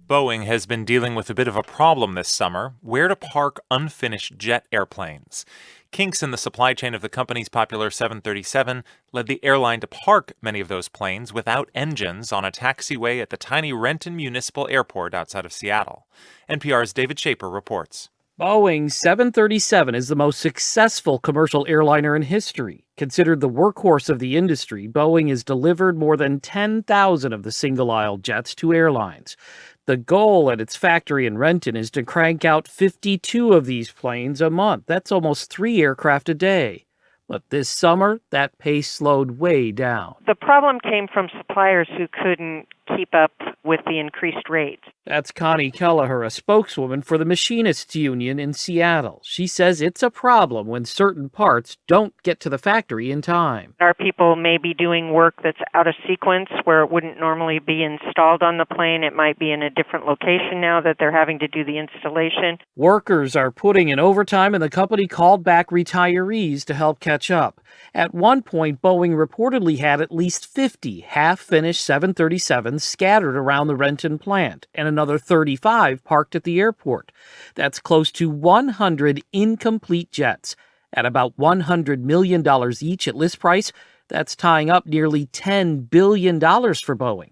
Boeing has been dealing with a bit of a problem this summer: where to park unfinished jet airplanes. Kinks in the supply chain of the company's popular 737 led the airline to park many of those planes without engines on a taxiway at the tiny Renton Municipal Airport outside of Seattle. NPR's David Shaper reports. Boeing's 737 is the most successful commercial airliner in history. Considered the workhorse of the industry, Boeing has delivered more than 10,000 of the single-aisle jets to airlines. The goal at its factory in Renton is to crank out 52 of these planes a month. That's almost 3 aircraft a day. But this summer, that pace slowed way down. The problem came from suppliers who couldn't keep up with the increased rates. That's Connie Kelleher, a spokeswoman for the Machinists Union in Seattle. She says it's a problem when certain parts don't get to the factory in time. Our people may be doing work that's out of sequence where it wouldn't normally be installed on the plane. It might be in a different location now that they're having to do the installation. Workers are putting in overtime, and the company called back retirees to help catch up. At one point, Boeing reportedly had at least 50 half-finished 737s scattered around the Renton plant, and another 35 parked at the airport. That's close to 100 incomplete jets. At about $100 million each at list price, that's tying up nearly $10 billion for Boeing.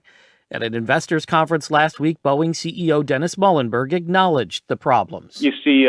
At an investors conference last week, Boeing CEO Dennis Muilenburg acknowledged the problems. You see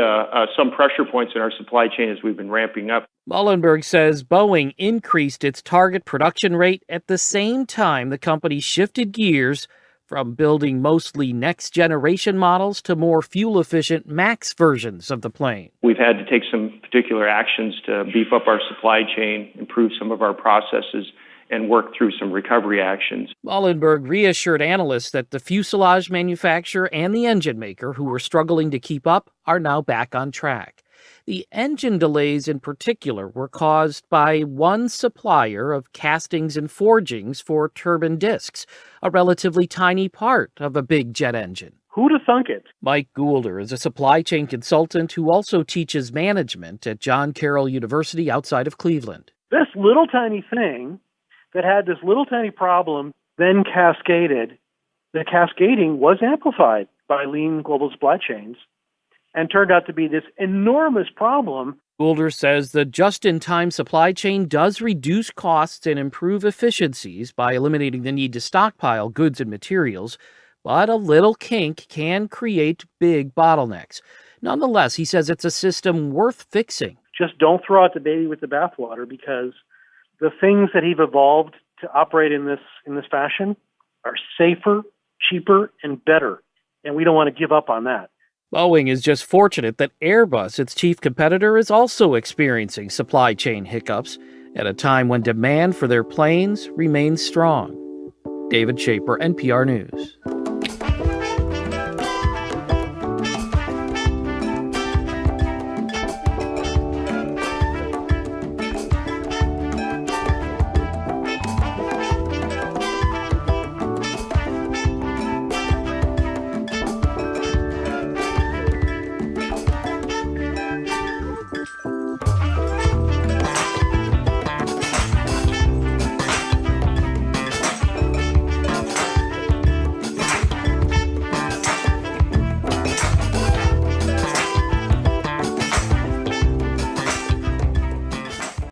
some pressure points in our supply chain as we've been ramping up. Muilenburg says Boeing increased its target production rate at the same time the company shifted gears from building mostly next-generation models to more fuel-efficient MAX versions of the plane. We've had to take some particular actions to beef up our supply chain, improve some of our processes, and work through some recovery actions. Muilenburg reassured analysts that the fuselage manufacturer and the engine maker, who were struggling to keep up, are now back on track. The engine delays in particular were caused by one supplier of castings and forgings for turbine discs, a relatively tiny part of a big jet engine. Who'd have thunk it? Mike Goulder is a supply chain consultant who also teaches management at John Carroll University outside of Cleveland. This little tiny thing that had this little tiny problem then cascaded. The cascading was amplified by lean global supply chains and turned out to be this enormous problem. Goulder says the just-in-time supply chain does reduce costs and improve efficiencies by eliminating the need to stockpile goods and materials, but a little kink can create big bottlenecks. Nonetheless, he says it's a system worth fixing. Just don't throw out the baby with the bathwater, because the things that have evolved to operate in this fashion are safer, cheaper, and better, and we don't want to give up on that. Boeing is just fortunate that Airbus, its chief competitor, is also experiencing supply chain hiccups at a time when demand for their planes remains strong. David Shaper, NPR News.